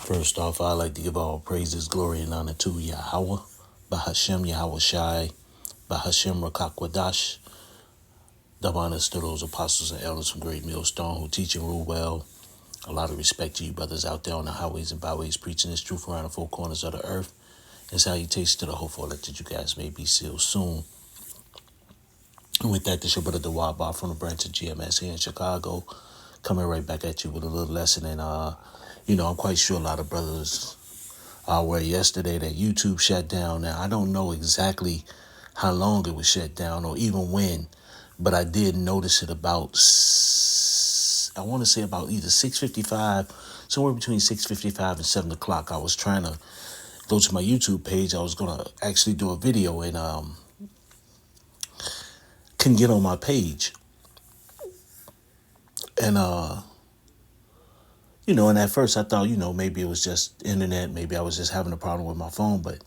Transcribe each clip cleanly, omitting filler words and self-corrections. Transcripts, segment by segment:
First off, I'd like to give all praises, glory, and honor to Yahweh, Bahashem Yahweh Shai, Bahashem Rakakwadash. Double honors to those apostles and elders from Great Millstone who teach and rule well. A lot of respect to you brothers out there on the highways and byways preaching this truth around the four corners of the earth. And salutations to the hopeful that you guys may be sealed soon. And with that, this your brother Dawab Bar from the branch of GMS here in Chicago, coming right back at you with a little lesson. And, I'm quite sure a lot of brothers are aware yesterday that YouTube shut down. Now, I don't know exactly how long it was shut down or even when, but I did notice it about, I want to say about either 6:55, somewhere between 6:55 and 7 o'clock. I was trying to go to my YouTube page. I was going to actually do a video and couldn't get on my page. And, and at first I thought, maybe it was just internet. Maybe I was just having a problem with my phone. But,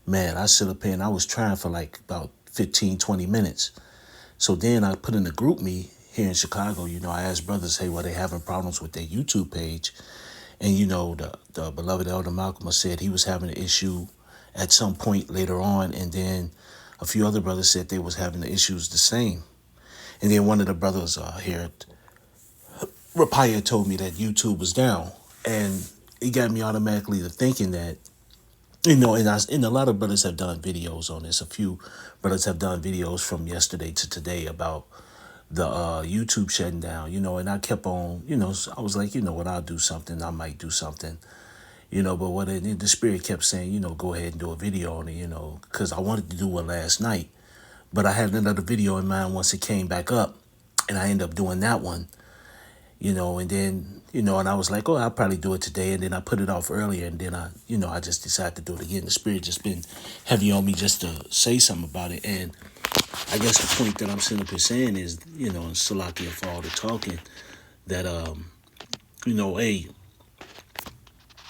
man, I sit up here and I was trying for like about 15, 20 minutes. So then I put in a group me here in Chicago. I asked brothers, hey, were they having problems with their YouTube page? And, the beloved Elder Malcolm said he was having an issue at some point later on. And then a few other brothers said they was having the issues the same. And then one of the brothers here, Rapaya, told me that YouTube was down. And it got me automatically to thinking that, and a lot of brothers have done videos on this. A few brothers have done videos from yesterday to today about the YouTube shutting down, and I kept on, I was like, what, I'll do something. I might do something, but the Spirit kept saying, go ahead and do a video on it, because I wanted to do one last night. But I had another video in mind once it came back up, and I ended up doing that one, and then, and I was like, oh, I'll probably do it today. And then I put it off earlier, and then I just decided to do it again. The Spirit just been heavy on me just to say something about it. And I guess the point that I'm sitting up here saying is, and Salakia for all the talking, that, hey,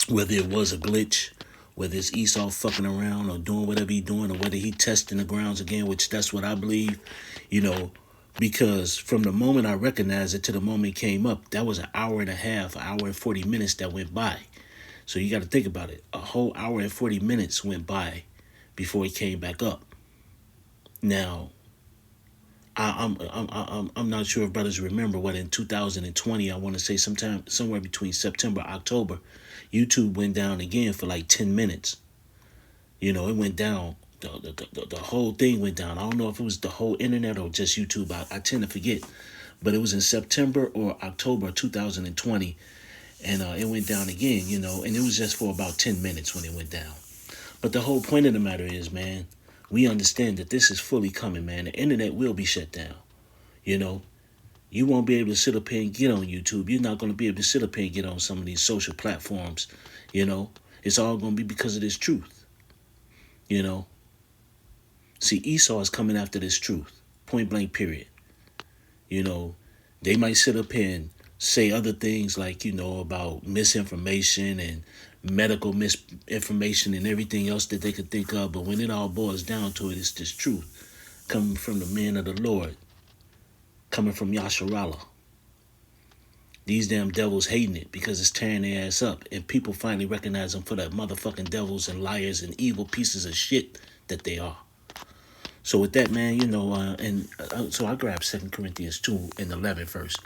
whether it was a glitch, whether it's Esau fucking around or doing whatever he doing, or whether he testing the grounds again, which that's what I believe, because from the moment I recognized it to the moment it came up, that was an hour and a half, an hour and 40 minutes that went by. So you got to think about it. A whole hour and 40 minutes went by before it came back up. Now, I'm not sure if brothers remember what in 2020, I want to say somewhere between September, October, YouTube went down again for like 10 minutes. It went down. The whole thing went down. I don't know if it was the whole internet or just YouTube. I tend to forget. But it was in September or October 2020. And it went down again, and it was just for about 10 minutes when it went down. But the whole point of the matter is, man, we understand that this is fully coming, man. The internet will be shut down. You won't be able to sit up here and get on YouTube. You're not going to be able to sit up here and get on some of these social platforms. It's all going to be because of this truth. See, Esau is coming after this truth. Point blank, period. They might sit up here and say other things like, about misinformation and medical misinformation and everything else that they could think of. But when it all boils down to it, it's this truth coming from the men of the Lord, coming from Yasharallah. These damn devils hating it because it's tearing their ass up. And people finally recognize them for that motherfucking devils and liars and evil pieces of shit that they are. So with that, man, so I grabbed 2 Corinthians 2 and 11 first.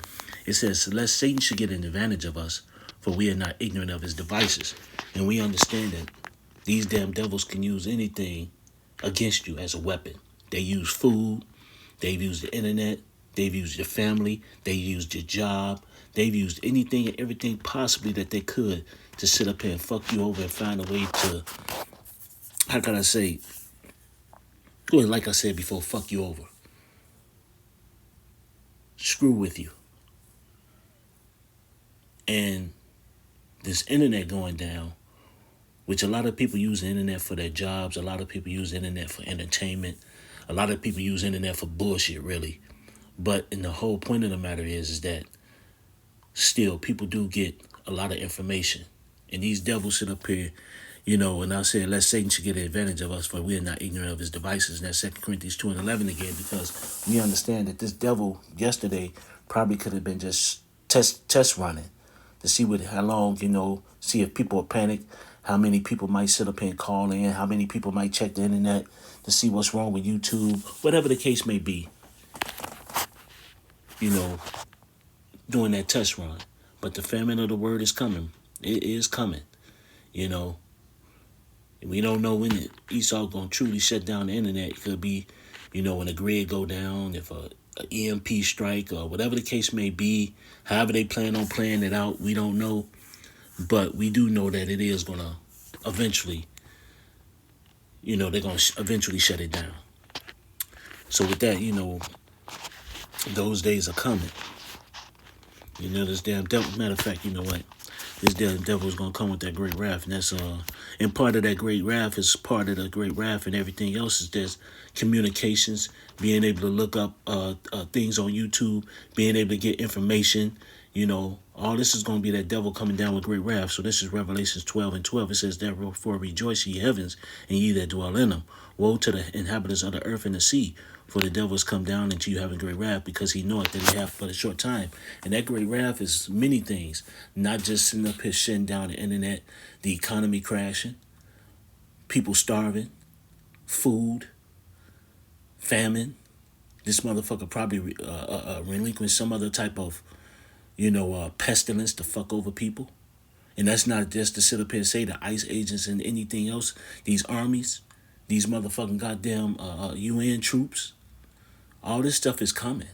It says, lest Satan should get an advantage of us, for we are not ignorant of his devices. And we understand that these damn devils can use anything against you as a weapon. They use food. They've used the internet. They've used your family. They've used your job. They've used anything and everything possibly that they could to sit up here and fuck you over and find a way to, how can I say, well, like I said before, fuck you over. Screw with you. And this internet going down, which a lot of people use the internet for their jobs. A lot of people use the internet for entertainment. A lot of people use the internet for bullshit, really. But in the whole point of the matter is that still people do get a lot of information. And these devils sit up here, and I said, lest Satan should get an advantage of us, for we are not ignorant of his devices. And that's 2 Corinthians 2 and 11 again, because we understand that this devil yesterday probably could have been just test running to see how long, see if people are panicked, how many people might sit up here and call in, how many people might check the internet to see what's wrong with YouTube, whatever the case may be, you know, doing that test run. But the famine of the word is coming. It is coming, you know. We don't know when Esau going to truly shut down the internet. It could be, when the grid go down, if a EMP strike or whatever the case may be, however they plan on playing it out, we don't know. But we do know that it is going to eventually, they're going to eventually shut it down. So with that, those days are coming. This damn devil, matter of fact, you know what? This damn devil is going to come with that great wrath. And that's, and part of that great wrath is part of the great wrath, and everything else is just communications, being able to look up things on YouTube, being able to get information, all this is going to be that devil coming down with great wrath. So this is Revelations 12:12. It says, therefore rejoice, ye heavens, and ye that dwell in them. Woe to the inhabitants of the earth and the sea, for the devil has come down into you having great wrath, because he knoweth that he hath but a short time. And that great wrath is many things, not just sitting up here shutting down the internet, the economy crashing, people starving, food, famine. This motherfucker probably relinquished some other type of, pestilence to fuck over people. And that's not just to sit up here and say the ICE agents and anything else, these armies, these motherfucking goddamn UN troops. All this stuff is coming.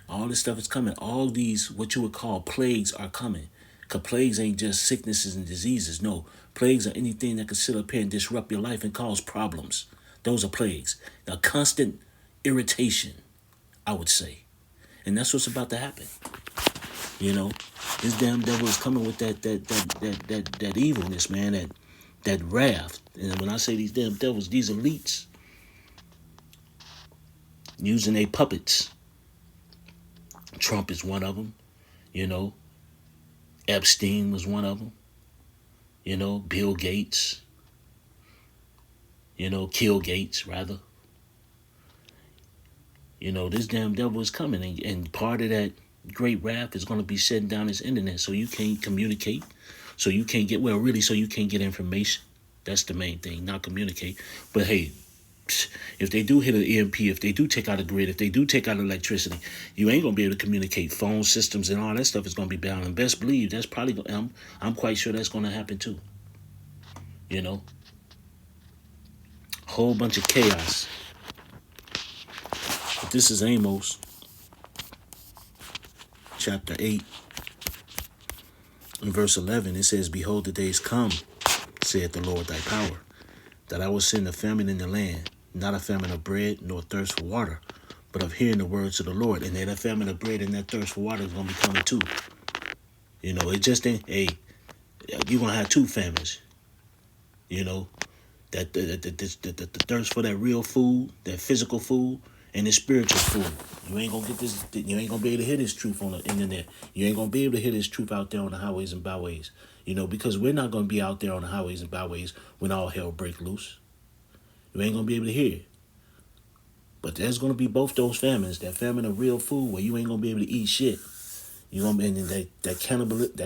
All this stuff is coming. All these, what you would call plagues, are coming. Because plagues ain't just sicknesses and diseases. No, plagues are anything that can sit up here and disrupt your life and cause problems. Those are plagues. A constant irritation, I would say. And that's what's about to happen. This damn devil is coming with that evilness, man, that wrath. And when I say these damn devils, these elites using their puppets. Trump is one of them, Epstein was one of them, Bill Gates, Kill Gates, rather. This damn devil is coming, and part of that great wrath is going to be shutting down this internet, so you can't communicate, so you can't get, so you can't get information. That's the main thing, not communicate. But hey, if they do hit an EMP, if they do take out a grid, if they do take out electricity, you ain't going to be able to communicate. Phone systems and all that stuff is going to be down. And best believe that's probably, I'm quite sure that's going to happen too. Whole bunch of chaos. But this is Amos, chapter 8, and verse 11. It says, behold, the days come, saith the Lord thy power, that I will send a famine in the land, not a famine of bread, nor thirst for water, but of hearing the words of the Lord. And then that famine of bread and that thirst for water is going to be coming too. It just ain't, you're going to have two famines. That the thirst for that real food, that physical food, and the spiritual food. You ain't going to get this, you ain't going to be able to hear this truth on the internet. You ain't going to be able to hear this truth out there on the highways and byways. Because we're not going to be out there on the highways and byways when all hell break loose. You ain't going to be able to hear it. But there's going to be both those famines. That famine of real food where you ain't going to be able to eat shit. And that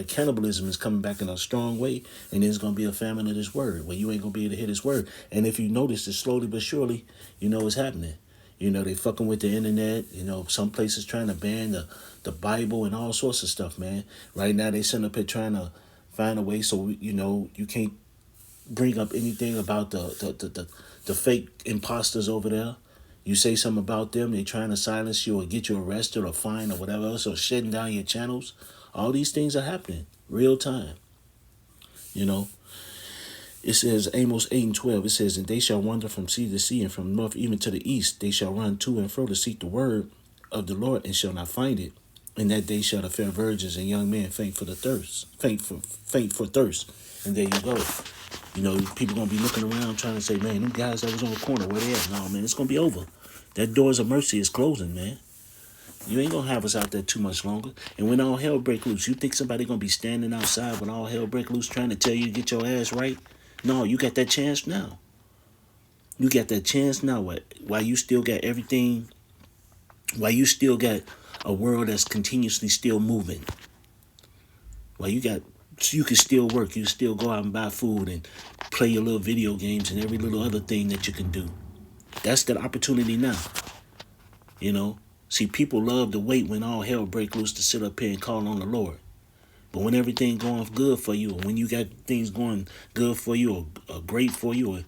cannibalism is coming back in a strong way. And there's going to be a famine of this word where you ain't going to be able to hear this word. And if you notice it slowly but surely, it's happening. They fucking with the internet. Some places trying to ban the Bible and all sorts of stuff, man. Right now they sitting up here trying to find a way so, you can't bring up anything about the fake imposters over there. You say something about them, they trying to silence you or get you arrested or fined or whatever else, or shutting down your channels. All these things are happening real time. It says, Amos 8:12, it says, and they shall wander from sea to sea, and from north even to the east. They shall run to and fro to seek the word of the Lord, and shall not find it. And that day shall the fair virgins and young men faint for thirst. And there you go. People gonna be looking around trying to say, man, them guys that was on the corner, where they at? No, man, it's gonna be over. That doors of mercy is closing, man. You ain't gonna have us out there too much longer. And when all hell break loose, you think somebody gonna be standing outside when all hell break loose trying to tell you to get your ass right? No, you got that chance now. You got that chance now. While you still got everything, while you still got a world that's continuously still moving. Well, you can still work. You can still go out and buy food and play your little video games and every little other thing that you can do. That's the opportunity now. You know, see, people love to wait when all hell break loose to sit up here and call on the Lord. But when everything going good for you, or when you got things going good for you, or great for you, or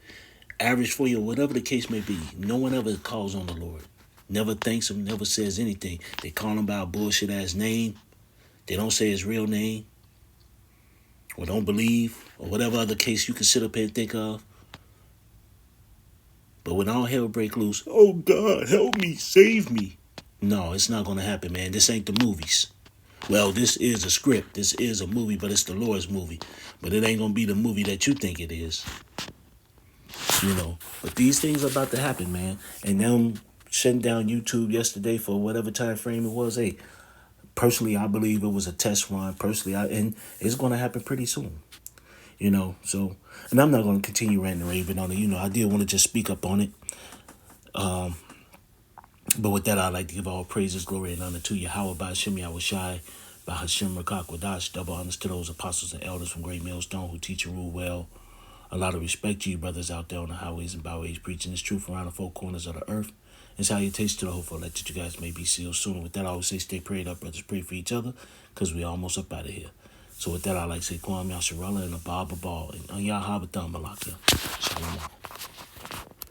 average for you, or whatever the case may be, no one ever calls on the Lord. Never thanks him, never says anything. They call him by a bullshit ass name. They don't say his real name, or don't believe, or whatever other case you can sit up here and think of. But when all hell break loose, oh God, help me, save me. No, it's not going to happen, man. This ain't the movies. Well, this is a script. This is a movie, but it's the Lord's movie. But it ain't going to be the movie that you think it is. You know, but these things are about to happen, man. And them shutting down YouTube yesterday for whatever time frame it was, hey, personally, I believe it was a test run. And it's going to happen pretty soon. You know, so, and I'm not going to continue ranting and raving on it. You know, I did want to just speak up on it. But with that, I'd like to give all praises, glory, and honor to Yahweh by Hashem Yahushai, by Hashem Rakak Wadash, double honors to those apostles and elders from Great Millstone who teach and rule well. A lot of respect to you brothers out there on the highways and byways preaching this truth around the four corners of the earth. And salutations to the hopeful let that you guys may be sealed soon. With that, I always say stay prayed up, brothers. Pray for each other because we almost up out of here. So with that, I like to say Kwam Yasharala and Abba Ball and Anya Habatan Malakia. Shalom.